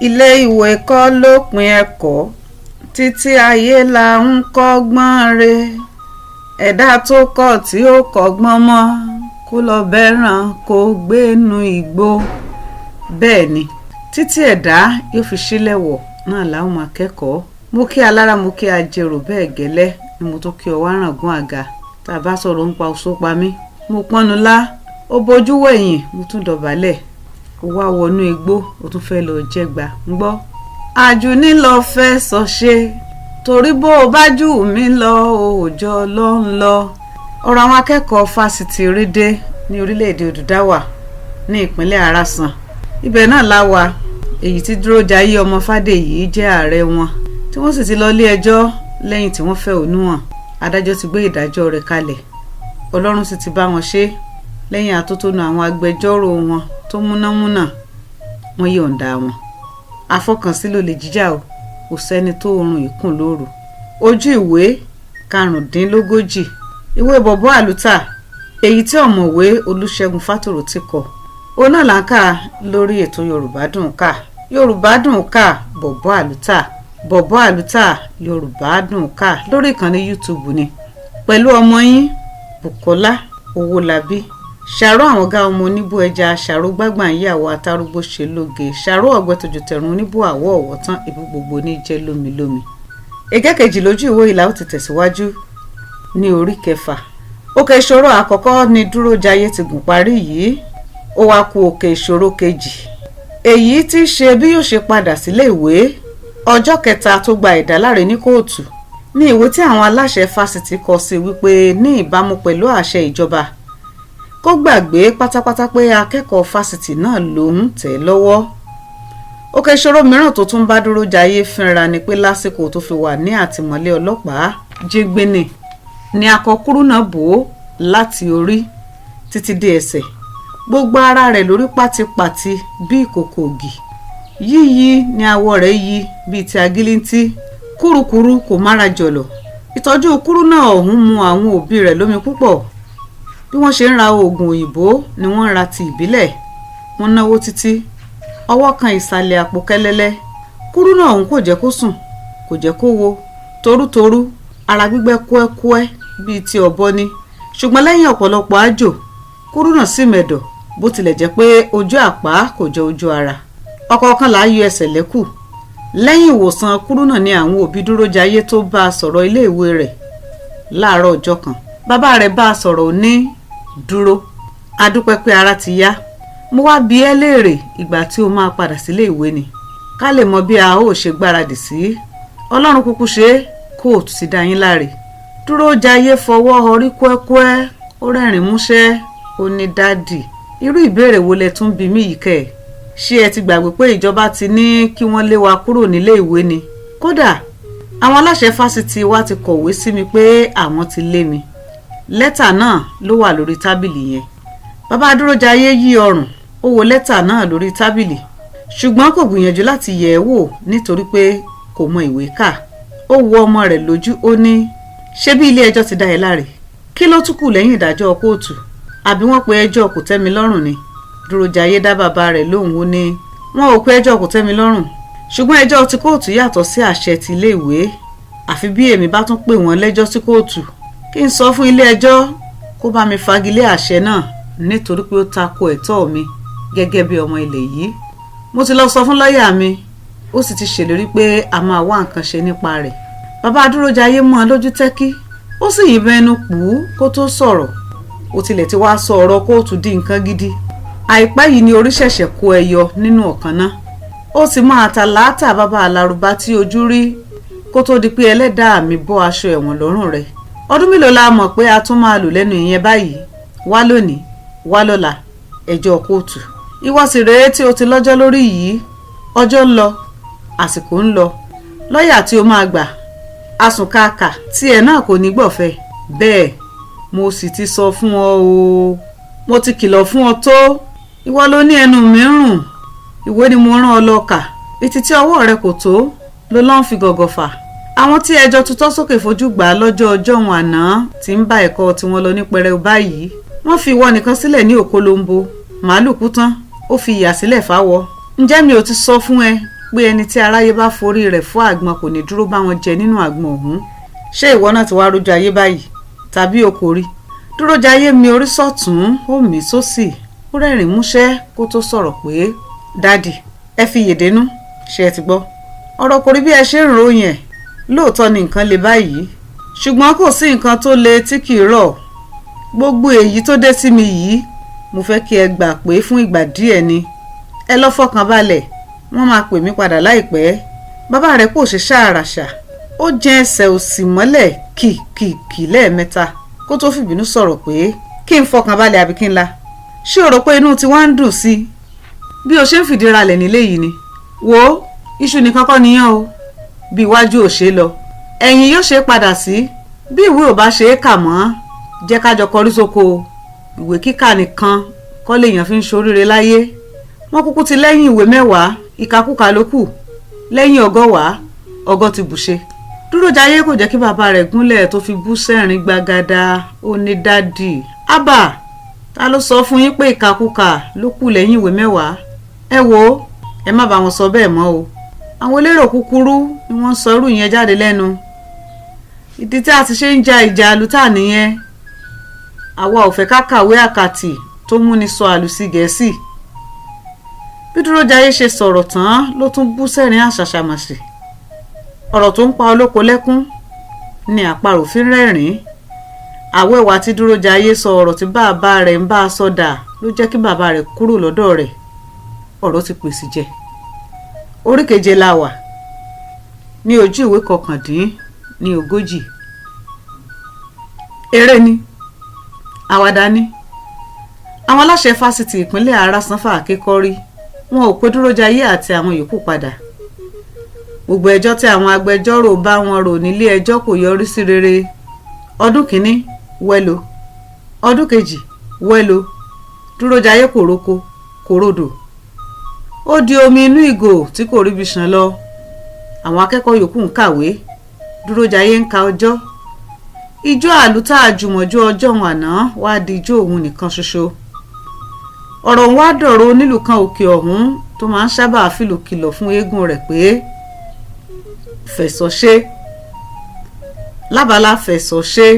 ilé ìwé kọ́ lópin ẹ̀kọ́ títí ayé la ń kọ́gbọ́n re ẹ̀dá tó kọ̀ tí ó kọ́gbọ́n mọ́ kó lọ bẹ́ràn kó gbénu igbó. bẹ́ẹ̀ ni títí ẹ̀dá yóò fi sílẹ̀ wọ̀ náà làwọn máa kẹ́kọ̀ọ́. mo kí alára mo kí ajérò bẹ́ẹ̀ gẹ́lẹ́ ni mo tó kí ọwọ́ àràngún àga tá a bá sọ̀rọ̀ ń pa oṣó pa mí. mo pọ́nnu lá ó bojú wẹ̀yìn mo tún dọ̀bálẹ̀ ó wá wọnú igbó ó tún fẹ́ lọ jẹ́gba ń gbọ́. àjùní lọ fẹ́ sọ ṣe torí bó o bá jù mí lọ òòjọ́ ló ń lọ. ọ̀rọ̀ àwọn akẹ́kọ̀ọ́ fásitì Rédé ní orílẹ̀-èdè Odùdáwà ní ìpínlẹ̀ Àràsàn ibẹ̀ náà láwa èyí tí Dúrójayé ọmọ Fádèyí jẹ́ ààrẹ wọn tí wọ́n sì ti lọ ilé ẹjọ́ lẹ́yìn tí wọ́n fẹ̀hónú hàn. adájọ́ ti gbé ìdájọ́ rẹ̀ kalẹ̀ Ọlọ́run sì ti bá wọn ṣe lẹ́yìn atótónu àwọn agbẹjọ́rò wọn tó múnámúná wọ́n yọ̀ǹda wọn. àfọkànsí ló lè jíjà o kò sẹ́ni tó oorun ìkùn lóru. ojú ìwé karùndínlógójì ìwé bọ̀bọ́ àlùtà èyí tí ọ̀mọ̀wé Olúṣẹ́gun Fátòrò ti kọ òun náà là ń kà lórí ètò Yorùbá Dùn Kà. Yorùbá Dùn Kà bọ̀bọ́ àlùtà bọ̀bọ́ àlùtà Yorùbá Dùn Kà lórí ìkànnì YouTube ni pẹ̀lú ọmọ yín Bùkọ́lá Owólabí. ṣàró àwọn ọ̀gá ọmọ oníbò ẹja ṣàró gbàgbà ìyàwó atárúgbó ṣe lóge ṣàró ọ̀gbẹ́tòjò tẹ̀rùn oníbò àwọ̀ ọ̀wọ̀ tán ibi gbogbo ní jẹ́ lómilómi. ẹgẹ́ kejì lójú ìwé ìlà ó ti tẹ̀síwájú ní orí kẹfà. òkè ìṣòro àkọ́kọ́ ni Dúrójayé ti gùn parí yìí ó wá kù òkè ìṣòro kejì èyí tí ṣe bí yóò ṣe padà sílé ìwé. ọjọ́ kẹta tó gba ìdáláre ní kóòtù ní ìwé tí àwọn aláṣẹ fásitì kọ sí wípé ní ìbámu pẹ̀lú àṣẹ ìjọba kó gbàgbé pátápátá pé akẹ́kọ̀ọ́ fásitì náà ló ń tẹ̀ lọ́wọ́. òkè ìṣòro mìíràn tó tún bá Dúrójayé fínra ni pé lásìkò tó fi wà ní àtìmọ́lé ọlọ́pàá jígbénì ni akọkúrú náà bò ó láti orí títí dé ẹsẹ̀ gbogbo ara rẹ̀ lórí pátipàti bí ìkòkò ògì yíyí ni awọ rẹ̀ yí bíi ti agílíntí kúrukúru kò mára jọ̀lọ̀. ìtọ́jú kúrú náà ọ̀hún mu àwọn òbí rẹ̀ lómi púpọ̀ bí wọ́n ṣe ń ra oògùn òyìnbó ni wọ́n ń ra ti ìbílẹ̀. wọ́n náwó títí ọwọ́ kan ìsàlẹ̀ àpò kẹlẹ́lẹ́. kúrú náà ọ̀hún kò jẹ́ kó sùn kò jẹ́ kó wo torútorú ara gbígbẹ́ kúẹ́kúẹ́ bíi ti ọ̀bọ ni. ṣùgbọ́n lẹ́yìn ọ̀pọ̀lọpọ̀ àjò kúrú náà sì mẹ̀dọ̀ bó tilẹ̀ jẹ́ pé ojú àpá kò jọ ojú ara. ọ̀kọ̀ọ̀kan là á yọ ẹsẹ̀ lẹ́kù. lẹ́yìn ìwòsàn kúrú náà ni àwọn òbí Dúrójayé tó bá a sọ̀rọ̀ iléèwé rẹ̀ láàárọ̀ ọjọ́ kan. bàbá rẹ̀ bá a sọ̀rọ̀ ó ní dúró adúpẹ́ pé ara ti yá mo wá bi ẹ́ léèrè ìgbà tí o máa padà sílé ìwé ni ká lè mọ bí a ó ṣe gbáradì sí. Ọlọ́run kúkú ṣe é kóòtù ti dá yín láre. Dúrójayé fọwọ́ ọrí kúẹ́kúẹ́ ó rẹ́rìn músẹ́ ó ní dádì irú ìbéèrè wo lẹ tún bi mí yìí kẹ́ ẹ̀ ṣé ẹ ti gbàgbé pé ìjọba ti ní kí wọ́n lé wa kúrò nílé ìwé ni. kódà àwọn aláṣẹ fásitì wa ti kọ̀wé sí mi pé àwọn ti lé mi. lẹ́tà náà ló wà lórí tábìlì yẹn. bàbá Dúrójayé yí ọrùn ó wo lẹ́tà náà lórí tábìlì ṣùgbọ́n kò gbìyànjú láti yẹ̀ ẹ́ wò nítorí pé kò mọ ìwé kà. ó wo ọmọ rẹ̀ lójú ó ní ṣé bí ilé ẹjọ́ ti dá ẹ láre kí ló tún kù lẹ́yìn ìdájọ́ kóòtù àbí wọ́n pe ẹjọ́ kò tẹ́mi lọ́rùn ni. Dúrójayé dá bàbá rẹ̀ lóhùn ó ní wọn ò pe ẹjọ́ kò tẹ́mi lọ́rùn ṣùgbọ́n ẹjọ́ ti kóòtù yàtọ̀ sí àṣẹ ti ilé ìwé àfi bí èmi bá tún pè wọ́n lẹ́jọ́ sí kóòtù kí n sọ fún ilé ẹjọ́ kó bá mi fagilé àṣẹ náà nítorí pé ó tako ẹ̀tọ́ mi gẹ́gẹ́ bí ọmọ ilẹ̀ yìí. mo ti lọ sọ fún lọ́ọ̀yà mi ó sì ti ṣèlérí pé a máa wá nǹkan ṣe nípa rẹ̀. bàbá Dúrójayé mọ́ ọ lójú tẹ́kí ó sì yìnbọn ẹnu pù ú kó tó sọ̀rọ̀ ó tilẹ̀ ti wá sọ ọ̀rọ̀ kóòtù di nǹkan gidi. àìpẹ́ yìí ni orí ṣẹ̀ṣẹ̀ kó ẹyọ nínú ọ̀kan náà. ó ti máa ta láàtà bàbá alárùbá tí ojú rí kó tó di pé ẹlẹ́dàá mi bọ́ aṣọ ẹ̀wọ̀n lọ́rùn rẹ̀. ọdún mélòó la mọ̀ pé a tún máa lò lẹ́nu ìyẹn báyìí wá lónìí wá lọ́la ẹjọ́ kóòtù. ìwọ sì rèé tí o ti lọ́jọ́ lórí yìí ọjọ́ ń lọ àsìkò ń lọ lọ́ọ̀yà tí o máa gbà asùnkàkà tí ẹ náà kò ní gbọ̀fẹ́. bẹ́ẹ̀ mo sì ti sọ fún ọ o mo ti kìlọ̀ fún ọ tó ìwọ ló ní ẹnu mìíràn ìwé ni mo rán ọ lọ kà etí tí ọwọ́ rẹ kò tó ló lọ́n fi gọ̀gọ̀ fà. àwọn tí ẹjọ́ tutọ́ sókè fojú gbà lọ́jọ́ ọjọ́ wọn àná ti ń bá ẹ̀kọ́ tí wọ́n lọ ní pẹrẹu báyìí. wọ́n fi ìwọ nìkan sílẹ̀ ní òkolombo màálù kú tán ó fi ìyà sílẹ̀ fáwọ. ǹjẹ́ mi ò ti sọ fún ẹ pé ẹni tí aráyé bá forí rẹ̀ fọ́ àgbọn kò ní dúró bá wọn jẹ nínú àgbọn ọ̀hún. Ṣé ìwọ náà ti wá rójú ayé báyìí tàbí o kò rí? Dúrójayé mi orí sọ́tún ó mì sósì, ó rẹ́rìn músẹ́ kó tó sọ̀rọ̀ pé dádì ẹ fi yèdénú, ṣé ẹ ti gbọ́? Ọ̀rọ̀ kò rí bí ẹ ṣe ń ròyìn ẹ̀. Lóòótọ́ ni nǹkan le báyìí, ṣùgbọ́n kò sí nǹkan tó le tí kì í rọ̀. Gbogbo èyí tó dé sí mi yìí mo fẹ́ kí ẹ gbà pé fún ìgbà díẹ̀ ni. Ẹ lọ fọkàn balẹ̀, wọ́n máa pè mí padà láìpẹ́. Bàbá rẹ̀ kò ṣe ṣàràṣà, ó jẹ́ ẹsẹ̀ òsì mọ́lẹ̀ kìkìkì lẹ́ẹ̀mẹ́ta kó tó fìbínú sọ̀rọ̀ pé kí n fọkàn balẹ̀ àbí kí n la. Ṣé o rò pé inú tiwa ń dùn sí i bí o ṣe ń fìdí ralẹ̀ nílé yìí ni? Wò ó, iṣu nìkan kọ́ niyán o, bí iwájú ò ṣe lọ ẹ̀yìn yóò ṣe padà sí. Bí ìwé ò bá ṣe é kà mọ́, jẹ́ ká jọ kọrí sóko. Ìwé kíkà nìkan kọ́ lèèyàn fi ń ṣoríire láyé. Wọ́n kúkú ti lẹ́yìn ìwé 10 ìkàkùkà ló kù, lẹ́yìn 100 ọgọ́ ti bùṣe. Dúrójayé kò jẹ́ kí bàbá rẹ̀ gúnlẹ̀ tó fi bú sẹ́rìn gbagada. Ó ní dádì ábà, ta ló sọ fún yín pé ìkàkùkà ló kù lẹ́yìn ìwé 10? Ẹ wò ó, ẹ má bá wọn sọ bẹ́ẹ̀ mọ́ o. Àwọn elérò kúkúrú ni wọ́n sọ irú yẹn jáde lẹ́nu. Ìdí tí a ti ṣe ń ja ìjà àlùtà nìyẹn. Àwa ò fẹ́ ká kàwé àkàtì tó múni sọ àlùsí Gẹ̀ẹ́sì. Bí Dúrójayé ṣe sọ̀rọ̀ tán ló tún bú sẹ́rìn àṣàṣàmàṣì. Ọ̀rọ̀ tó ń pa olóko lẹ́kún ni àparò fi ń rẹ́rìn-ín. Àwẹ̀wà tí Dúrójayé sọ ọ̀rọ̀ tí bàbá rẹ̀ ń bá a sọ dà ló jẹ́ kí bàbá rẹ̀ kúrò lọ́dọ̀ rẹ̀. Ọ̀rọ̀ ti pèsè jẹ. Orí 7 la wà ní ojú ìwé 49. Eré ni, àwàdà ni. Àwọn aláṣẹ fásitì ìpínlẹ̀ Arasanfa Akíkọ́rí wọn ò pé Dúrójayé àti àwọn yòókù padà. Gbogbo ẹjọ́ tí àwọn agbẹjọ́rò bá wọn rò nílé ẹjọ́ kò yọrí sí rere. Ọdún kìíní wẹ́lo, ọdún kejì wẹ́lo. Dúrójayé kò roko kò rodò. Ó di omi inú ìgò tí kò ríbi ṣàn lọ. Àwọn akẹ́kọ̀ọ́ yòókù ń kàwé, Dúrójayé ń ka ọjọ́. Ijó àlùtà àjùmọ̀jó ọjọ́ òun àná wá di ijó òun nìkan ṣoṣo. Ọ̀rọ̀ ń wá dọ̀rọ̀ onílù kan òkè ọ̀hún tó máa ń sábà fìlù kìlọ̀ fún eégún rẹ̀ pé fẹ̀sọ̀ ṣe, lábala fẹ̀sọ̀ ṣe,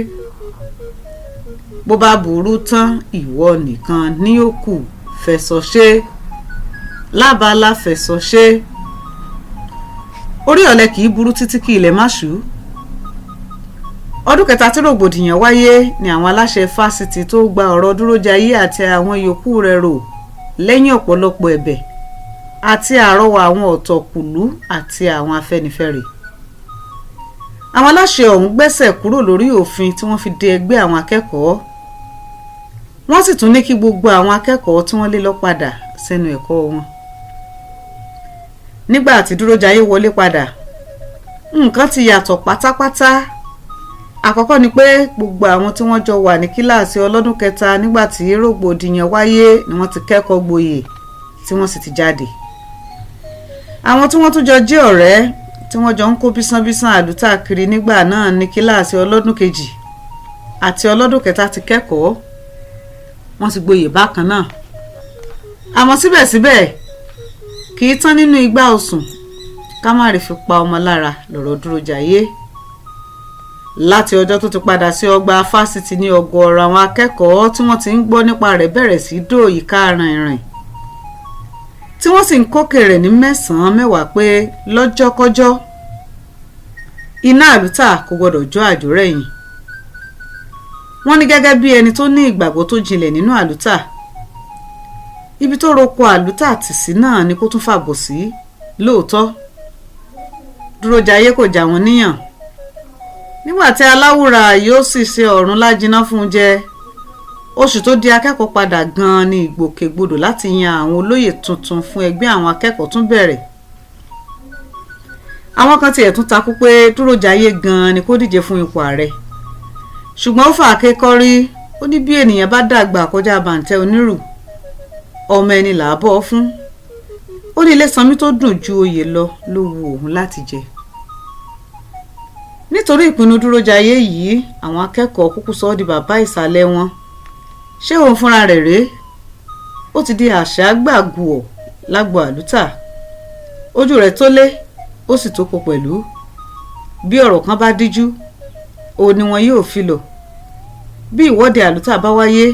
bó bá burú tán ìwọ nìkan ní ó kù, fẹ̀sọ̀ ṣe, lábala fẹ̀sọ̀ ṣe. Orí ọ̀lẹ kì í burú títí kí ilẹ̀ má ṣú. Ọdún kẹta tí rògbòdìyàn wáyé ni àwọn aláṣẹ fásitì tó gba ọ̀rọ̀ Dúrójayé àti àwọn yòókù rẹ̀ rò lẹ́yìn ọ̀pọ̀lọpọ̀ ẹ̀bẹ̀ àti àrọwà àwọn ọ̀tọ̀kùlú àti àwọn afẹ́nifẹ́re. Àwọn aláṣẹ ọ̀hún gbẹ́sẹ̀ kúrò lórí òfin tí wọ́n fi de ẹgbẹ́ àwọn akẹ́kọ̀ọ́. Wọ́n sì tún ní kí gbogbo àwọn akẹ́kọ̀ọ́ tí wọ́n lé lọ padà sẹ́nu ẹ̀kọ́ wọn. Nígbà tí Dúrójayé wọlé padà, nǹkan ti yàtọ̀ pátápátá. Àkọ́kọ́ ni pé gbogbo àwọn tí wọ́n jọ wà ní kíláàsì ọlọ́dún kẹta nígbà tí rògbòdìyàn wáyé ni wọ́n ti kẹ́kọ̀ọ́ gboyè tí wọ́n sì ti jáde. Àwọn tí wọ́n tún jọ jẹ́ ọ̀rẹ́ tí wọ́n jọ ń kó bísánbísán àlùtà kiri nígbà náà ní kíláàsì ọlọ́dún kejì àti ọlọ́dún kẹta ti kẹ́kọ̀ọ́, wọ́n ti gboyè bákan náà. Àmọ́ síbẹ̀síbẹ̀ kì í tán nínú igbá osùn ká má rí fi pa ọmọ lára lọ́rọ̀ Dúrójayé. Láti ọjọ́ tó ti padà sí ọgbà fásitì ní ọ̀gọ̀ọ̀rọ̀ àwọn akẹ́kọ̀ọ́ tí wọ́n ti ń gbọ́ nípa rẹ̀ bẹ̀rẹ̀ sí dòòyì káàrìnrìn, tí wọ́n sì ń kókè rẹ̀ ní 9-10 pé lọ́jọ́kọ́jọ́ iná àlùtà kò gbọdọ̀ jó àjórẹ̀yìn. Wọ́n ní gẹ́gẹ́ bí ẹni tó ní ìgbàgbọ́ tó jinlẹ̀ nínú àlùtà, ibi tó roko àlùtà tì sí náà ni kó tún fàbọ̀ sí. Lóòótọ́ Dúrójayé kò já wọn níyàn. Nígbà tí aláwùrà yóò sì ṣe ọ̀run lájiná fún jẹ, oṣù tó di akẹ́kọ̀ọ́ padà gan-an ni ìgbòkègbodò láti yan àwọn olóyè tuntun fún ẹgbẹ́ àwọn akẹ́kọ̀ọ́ tún bẹ̀rẹ̀. Àwọn kan tiẹ̀ tún takú pé Dúrójayé gan-an ni kó díje fún ipò ààrẹ. Ṣùgbọ́n ó fà Akíkọ́rí, ó ní bí ènìyàn bá dàgbà kọjá bàǹtẹ́ onírù, ọmọ ẹni là á bọ́ fún. Ó ní Ilésanmí tó dùn ju oyè lọ ló wu òun láti jẹ. Nítorí ìpinnu Dúrójayé yìí, àwọn akẹ́kọ̀ọ́ kúkú sọ ọ́ di bàbá ìsàlẹ̀ wọn. Ṣé òun fúnra rẹ̀ rèé? Ó ti di àṣà gbàgùọ̀ lágbo àlùtà. ojú rẹ̀ tó lé ó sì tó po pẹ̀lú. Bí ọ̀rọ̀ kan bá díjú òun ni wọn yóò fi lò. Bí ìwọ́de àlùtà bá wáyé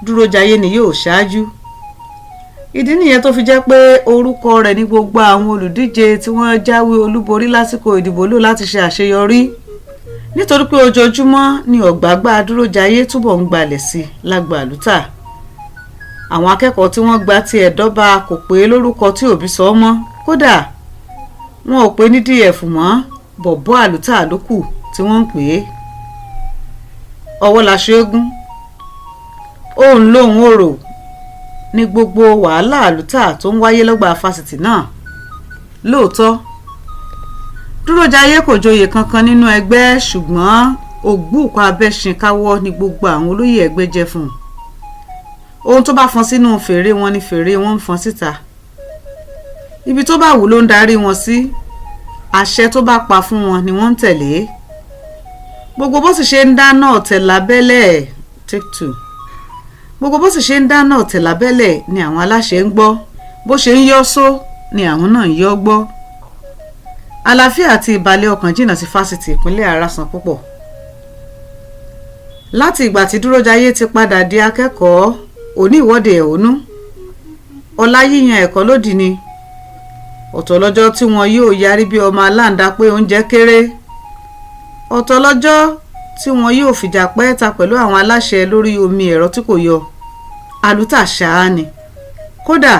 Dúrójayé ni yóò ṣáájú. Ìdí nìyẹn tó fi jẹ́ pé orúkọ rẹ̀ ní gbogbo àwọn olùdíje tí wọ́n jáwé olúborí lásìkò ìdìbò lò láti ṣe àṣeyọrí, nítorí pé ojoojúmọ́ ni ọ̀gbágbá Dúrójayé túbọ̀ ń gbalẹ̀ sí lágbo àlùtà. Àwọn akẹ́kọ̀ọ́ tí wọ́n gba ti ẹ̀dọ́ba kò pé lórúkọ tí òbí sọ mọ́, kódà wọn ò pè ní DF mọ́, bọ̀bọ́ àlùtà ló kù tí wọ́n ń pè é. Ọwọ́ laṣọ eégún, òun lòun òrò ní gbogbo wàhálà àlùtà tó ń wáyé lọ́gbà fásitì náà. Lóòótọ́ Dúrójayé kò joyè kankan nínú ẹgbẹ́, ṣùgbọ́n ògbúùkọ abẹ́ṣinkáwọ́ ni gbogbo àwọn olóyè ẹgbẹ́ jẹ́ fún un. Ohun tó bá fọn sínú fèrè wọn ni fèrè wọn ń fọn síta. Ibi tó bá wù ló ń darí wọn sí, àṣẹ tó bá pa fún wọn ni wọ́n ń tẹ̀lé. Gbogbo bó sì ṣe ń dáná ọ̀tẹ̀ lábẹ́lẹ̀ take two. Gbogbo bó sì ṣe ń dáná ọ̀tẹ̀ lábẹ́lẹ̀ ni àwọn aláṣẹ ń gbọ́, bó ṣe ń yọ́ só ni àwọn náà ń yọ́ gbọ́. Àlàáfíà àti ìbàlẹ̀ ọkàn jìnnà sí fásitì ìpínlẹ̀ Àràsán púpọ̀. Láti ìgbà tí Dúrójayé ti padà di akẹ́kọ̀ọ́, òní ìwọ́de ẹ̀hónú, ọ̀la yíyan ẹ̀kọ́ lódì ni. Ọ̀tọ̀ lọ́jọ́ tí wọn yóò yarí bí ọmọ aláǹdá pé oúnjẹ kéré. Ọ̀tọ̀ lọ́jọ́ tí wọn yóò fìjà pẹ́ẹ́ta pẹ̀lú àwọn aláṣẹ lórí omi ẹ̀rọ tí kò yọ. Àlùtà ṣáá ni. Kódà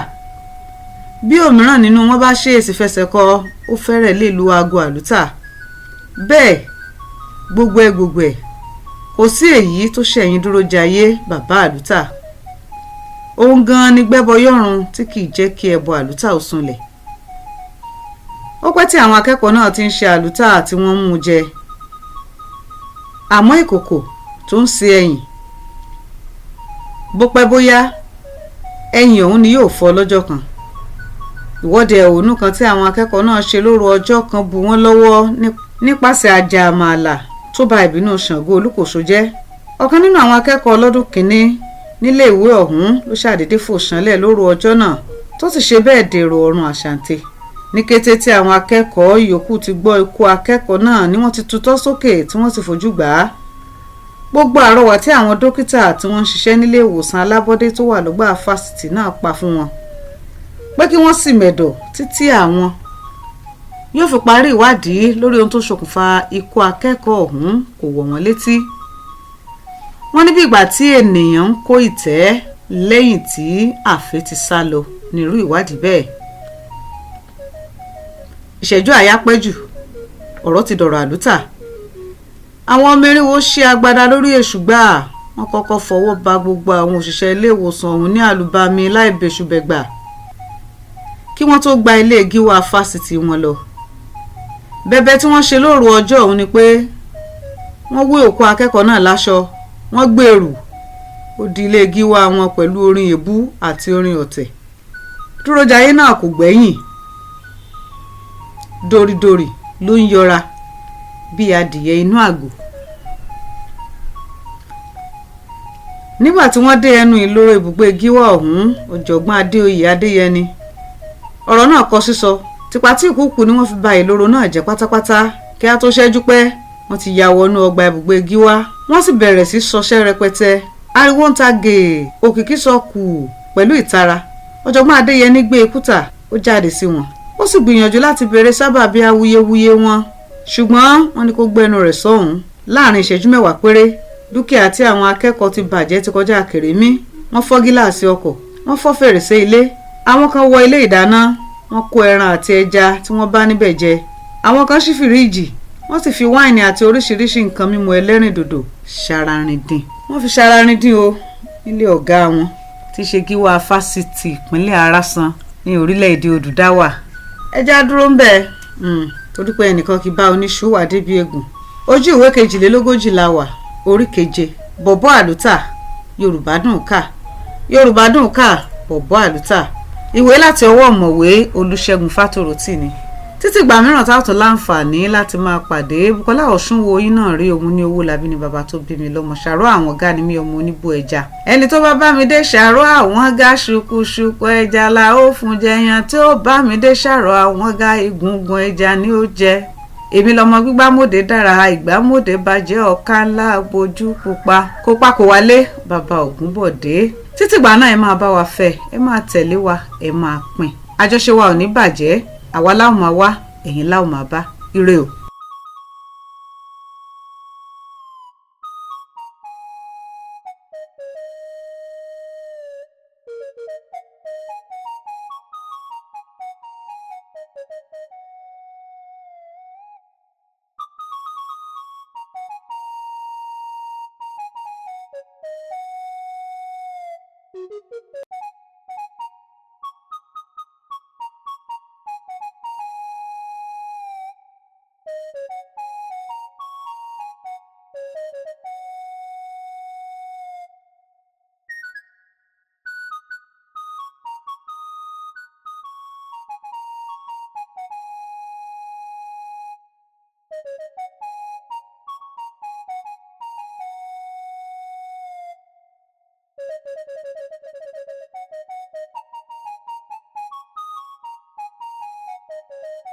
bí òmíràn nínú wọn bá ṣèèsì fẹsẹ̀ kọ, ó fẹ́rẹ̀ lè lu aago àlùtà. Bẹ́ẹ̀ gbogbo ẹ̀ kò sí èyí tó ṣẹ̀yìn Dúrójayé bàbá àlùtà. Òun gan ni gbẹ́bọ yọ̀run tí kìí jẹ́ kí ẹbọ àlùtà ó sunlẹ̀. Ó pẹ́ tí àwọn akẹ́kọ̀ọ́ náà ti ń ṣe àlùtà tí wọ́n mú jẹ. Àmọ́ ìkòkò tó ń ṣe ẹyìn, bó pẹ́ bóyá ẹyìn òun ni yóò fọ́ lọ́jọ́ kan. Ìwọ́de ẹ̀hónú kan tí àwọn akẹ́kọ̀ọ́ náà ṣe lóru ọjọ́ kan bù wọ́n lọ́wọ́ nípasẹ̀ ajá àmàlà tó ba ìbínú Ṣàngó Olúkòso jẹ́. Ọ̀kan nínú àwọn akẹ́kọ̀ọ́ ọlọ́dún kìíní nílé ìwé ọ̀hún ló ṣàdédé fò ṣánlẹ̀ lóru ọjọ́ náà, tó sì ṣe bẹ́ẹ̀ dèrò ọ̀run àṣàǹtẹ̀. Ní kété tí àwọn akẹ́kọ̀ọ́ yòókù ti gbọ́ ikú akẹ́kọ̀ọ́ náà ni wọ́n ti tutọ́ sókè tí wọ́n sì fojú gbà á. Gbogbo àrọwà tí àwọn dókítà tí wọ́n ń ṣiṣẹ́ nílé ìwòsàn alábọ́dé tó wà lọ́gbà fásitì náà pa fún wọn pé kí wọ́n sì mẹ̀dọ̀ títí àwọn yóò fi parí ìwádìí lórí ohun tó ṣokùnfà ikú akẹ́kọ̀ọ́ ọ̀hún kò wọ̀ wọ́n létí. Wọ́n ní bí ìgbà tí ènìyàn ń kó ìtẹ́ lẹ́yìn tí àfẹ́ ti sá lọ nírú ìwádìí bẹ́ẹ̀. Ìṣẹ́jú àyá pẹ́ jù, ọ̀rọ̀ ti dọ̀rọ̀ àlùtà. Àwọn ọmọ eriwo ṣe agbada lórí èṣù gbáà. Wọ́n kọ́kọ́ fọwọ́ ba gbogbo àwọn òṣìṣẹ́ ilé ìwòsàn ọ̀hún ní àlùbami láì bẹ́ṣubẹ̀gbà kí wọ́n tó gba ilé gíwá fásitì wọn lọ. Bẹ̀bẹ̀ tí wọ́n ṣe lóru ọjọ́ ọ̀hún ni pé wọ́n wé òkú akẹ́kọ̀ọ́ náà láṣọ, wọ́n gbèrú ó di ilé gíwá wọn pẹ̀lú orin èébú àti orin ọ̀tẹ̀. Dúrójayé náà kò gbẹ́yìn. Dòrìdòrì ló ń yọra bí adìyẹ inú àgò. Nígbà tí wọ́n dé ẹnu ìloro ibùgbé gíwá ọ̀hún, ọ̀jọ̀gbọ́n Adéoyè Adéyẹni, ọ̀rọ̀ náà kọ sísọ. Tipa tí ìkúùkù ni wọ́n fi ba ìloro náà jẹ́ pátápátá. Kí á tó ṣẹ́jú pẹ́, wọ́n ti ya wọnú ọgbà ibùgbé gíwá. Wọ́n sì bẹ̀rẹ̀ sí ṣọṣẹ́ rẹpẹtẹ. Ariwo ń ta gèè, òkìkí sọ kù pẹ̀lú ìtara. Ọ̀jọ̀gbọ́n Adéyẹni gbé ekúta, ó jáde sí wọn. Ó sì gbìyànjú láti béèrè sábàbí awuyewuye wọn, ṣùgbọ́n wọ́n ní kó gbẹnu rẹ̀ sọ́hùn. Láàrin ìṣẹ́jú mẹ́wàá péré, dúkìá tí àwọn akẹ́kọ̀ọ́ ti bàjẹ́ ti kọjá kèrémí. Wọ́n fọ́ gíláàsì ọkọ̀, wọ́n fọ́ fèrèsé ilé. Àwọn kan wọ ilé ìdáná, wọ́n kó ẹran àti ẹja tí wọ́n bá níbẹ̀ jẹ. Àwọn kan ṣí fìríìjì, wọ́n sì fi wáìnì àti oríṣiríṣi nǹkan mímu ẹlẹ́rìndòdò ṣararindin. Wọ́n fi ṣararindin o nílé ọ̀gá wọn tí ṣe gíwá fásitì ìpínlẹ̀ Àràsán ní orílẹ̀-èdè Odùdáwà. Ẹja dúró ń bẹ̀ torí pé ẹnìkan kì í bá oníṣu wà débi egun. Ojú ìwé 42 la wà, orí 7, bọ̀bọ́ àlùtà, Yorùbá dùn kà. Yorùbá dùn kà, bọ̀bọ́ àlùtà. Ìwé láti ọwọ́ ọ̀mọ̀wé Olúṣẹ́gun Fátórótì ni. títí ìgbà mìíràn tá a tún láǹfààní láti máa pàdé. Bùkọ́lá Ọ̀ṣunwó yín náà rí òun ní owó labí ni bàbá tó bí mi lọ́mọ. Ṣàró àwọn ọ̀gá ni mí ọmọ oníbú ẹja. Ẹni tó bá bá mi dé ṣàró àwọn ọ̀gá ṣùkúṣùkú ẹja la ó fún jẹyàn, tí ó bá mi dé ṣàró àwọn ọ̀gá egungun ẹja ni ó jẹ. Èmi lọmọ gbígbámòdé dára ìgbámòdé bàjẹ́ ọ̀ká ńlá bojú pupa kópa kó wálé bàbá Ògúnbọ̀dé. Títí ìgbà náà ẹ máa bá wa fẹ́, ẹ máa tẹ̀lé wa, ẹ máa pín. Àjọṣe wa ò ní bàjẹ́, àwa láwọn máa wá, ẹ̀yin láwọn máa bá. Ire o.